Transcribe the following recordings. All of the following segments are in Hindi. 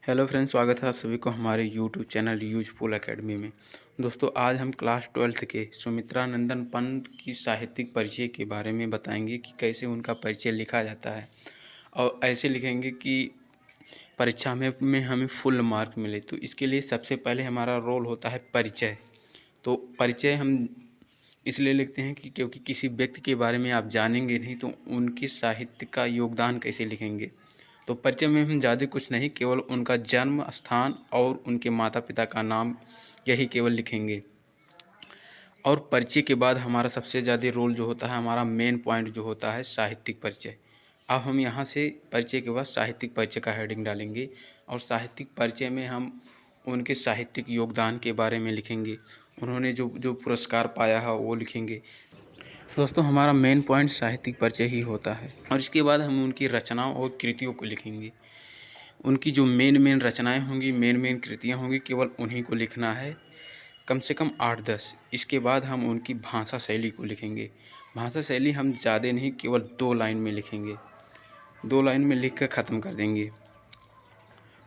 हेलो फ्रेंड्स, स्वागत है आप सभी को हमारे यूट्यूब चैनल यूजफुल एकेडमी में। दोस्तों, आज हम क्लास 12th के सुमित्रानंदन पंत की साहित्यिक परिचय के बारे में बताएंगे कि कैसे उनका परिचय लिखा जाता है और ऐसे लिखेंगे कि परीक्षा में हमें फुल मार्क मिले। तो इसके लिए सबसे पहले हमारा रोल होता है परिचय। तो परिचय हम इसलिए लिखते हैं कि क्योंकि किसी व्यक्ति के बारे में आप जानेंगे नहीं तो उनके साहित्य का योगदान कैसे लिखेंगे। तो परिचय में हम ज़्यादा कुछ नहीं, केवल उनका जन्म स्थान और उनके माता पिता का नाम यही केवल लिखेंगे। और परिचय के बाद हमारा सबसे ज़्यादा रोल जो होता है, हमारा मेन पॉइंट जो होता है साहित्यिक परिचय। अब हम यहाँ से परिचय के बाद साहित्यिक परिचय का हेडिंग डालेंगे और साहित्यिक परिचय में हम उनके साहित्यिक योगदान के बारे में लिखेंगे। उन्होंने जो जो पुरस्कार पाया है वो लिखेंगे। दोस्तों, हमारा मेन पॉइंट साहित्यिक परिचय ही होता है और इसके बाद हम उनकी रचनाओं और कृतियों को लिखेंगे। उनकी जो मेन रचनाएं होंगी, मेन कृतियां होंगी, केवल उन्हीं को लिखना है, कम से कम 8-10। इसके बाद हम उनकी भाषा शैली को लिखेंगे। भाषा शैली हम ज़्यादा नहीं, केवल 2 लाइन में लिखेंगे, 2 लाइन में लिख कर ख़त्म कर देंगे।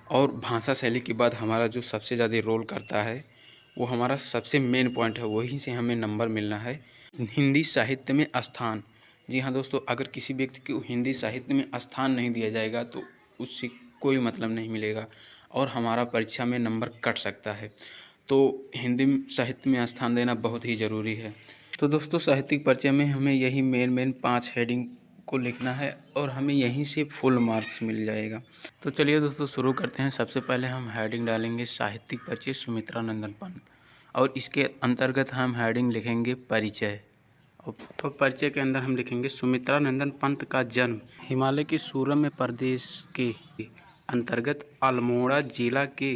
और भाषा शैली के बाद हमारा जो सबसे ज़्यादा रोल करता है वो हमारा सबसे मेन पॉइंट है, वहीं से हमें नंबर मिलना है, हिंदी साहित्य में स्थान। जी हाँ दोस्तों, अगर किसी व्यक्ति को हिंदी साहित्य में स्थान नहीं दिया जाएगा तो उससे कोई मतलब नहीं मिलेगा और हमारा परीक्षा में नंबर कट सकता है। तो हिंदी साहित्य में स्थान देना बहुत ही ज़रूरी है। तो दोस्तों, साहित्यिक परिचय में हमें यही मेन 5 हेडिंग को लिखना है और हमें यहीं से फुल मार्क्स मिल जाएगा। तो चलिए दोस्तों, शुरू करते हैं। सबसे पहले हम हेडिंग डालेंगे साहित्यिक परिचय सुमित्रानंदन पंत और इसके अंतर्गत हम हेडिंग लिखेंगे परिचय। तो परिचय के अंदर हम लिखेंगे सुमित्रानंदन पंत का जन्म हिमालय के सूरम्य प्रदेश के अंतर्गत अल्मोड़ा जिला के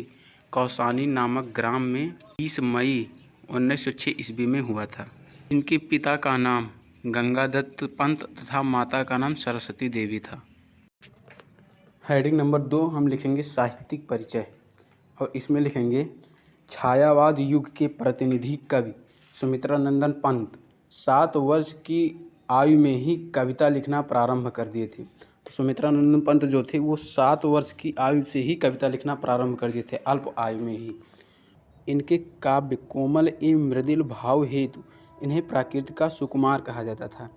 कौसानी नामक ग्राम में 30 मई 1906 ईस्वी में हुआ था। इनके पिता का नाम गंगादत्त पंत तथा माता का नाम सरस्वती देवी था। हेडिंग नंबर 2 हम लिखेंगे साहित्यिक परिचय और इसमें लिखेंगे छायावाद युग के प्रतिनिधि कवि सुमित्रानंदन पंत 7 वर्ष की आयु में ही कविता लिखना प्रारंभ कर दिए थे। तो सुमित्रानंदन पंत जो थे वो 7 वर्ष की आयु से ही कविता लिखना प्रारंभ कर दिए थे, अल्प आयु में ही। इनके काव्य कोमल एवं मृदुल भाव हेतु इन्हें प्राकृत का सुकुमार कहा जाता था।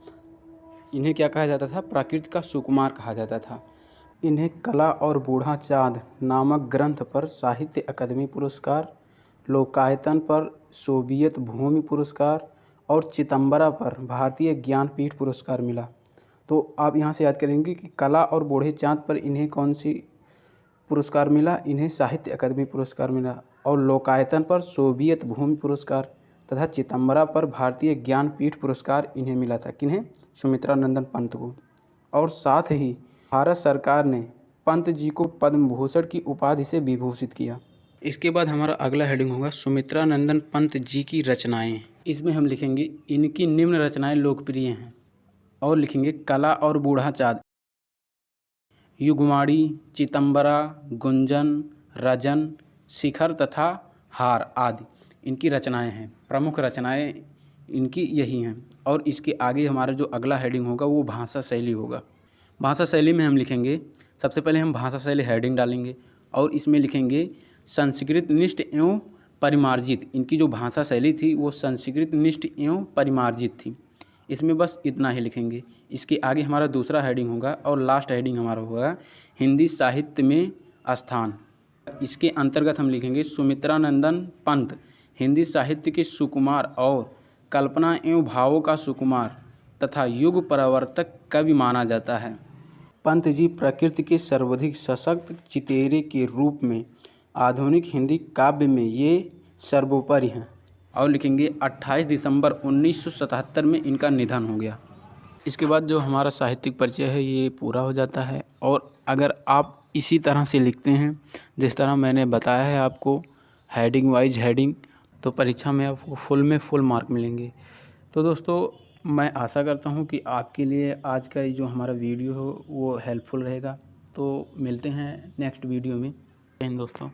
इन्हें क्या कहा जाता था? प्राकृत का सुकुमार कहा जाता था। इन्हें कला और बूढ़ा चाँद नामक ग्रंथ पर साहित्य अकादमी पुरस्कार, लोकायतन पर सोवियत भूमि पुरस्कार और चिदंबरा पर भारतीय ज्ञानपीठ पुरस्कार मिला। तो आप यहाँ से याद करेंगे कि कला और बूढ़े चाँद पर इन्हें कौन सी पुरस्कार मिला? इन्हें साहित्य अकादमी पुरस्कार मिला। और लोकायतन पर सोवियत भूमि पुरस्कार तथा चिदंबरा पर भारतीय ज्ञानपीठ पुरस्कार इन्हें मिला था। किन्हें? सुमित्रानंदन पंत को। और साथ ही भारत सरकार ने पंत जी को पद्म भूषण की उपाधि से विभूषित किया। इसके बाद हमारा अगला हेडिंग होगा सुमित्रानंदन पंत जी की रचनाएं। इसमें हम लिखेंगे इनकी निम्न रचनाएं लोकप्रिय हैं और लिखेंगे कला और बूढ़ा चाँद, युगवाणी, चिदंबरा, गुंजन, रजन, शिखर तथा हार आदि इनकी रचनाएं हैं। प्रमुख रचनाएं इनकी यही हैं। और इसके आगे हमारा जो अगला हेडिंग होगा वो भाषा शैली होगा। भाषा शैली में हम लिखेंगे, सबसे पहले हम भाषा शैली हेडिंग डालेंगे और इसमें लिखेंगे संस्कृत निष्ठ एवं परिमार्जित। इनकी जो भाषा शैली थी वो संस्कृत निष्ठ एवं परिमार्जित थी। इसमें बस इतना ही लिखेंगे। इसके आगे हमारा दूसरा हेडिंग होगा और लास्ट हेडिंग हमारा होगा हिंदी साहित्य में स्थान। इसके अंतर्गत हम लिखेंगे सुमित्रानंदन पंत हिंदी साहित्य के सुकुमार और कल्पना एवं भावों का सुकुमार तथा युग परिवर्तक कवि माना जाता है। पंत जी प्रकृति के सर्वाधिक सशक्त चितेरे के रूप में आधुनिक हिंदी काव्य में ये सर्वोपरि हैं। और लिखेंगे 28 दिसंबर 1977 में इनका निधन हो गया। इसके बाद जो हमारा साहित्यिक परिचय है ये पूरा हो जाता है। और अगर आप इसी तरह से लिखते हैं जिस तरह मैंने बताया है आपको, हेडिंग वाइज हेडिंग, तो परीक्षा में आपको फुल मार्क मिलेंगे। तो दोस्तों, मैं आशा करता हूँ कि आपके लिए आज का ये जो हमारा वीडियो हो वो हेल्पफुल रहेगा। तो मिलते हैं नेक्स्ट वीडियो में। जय हिंद दोस्तों।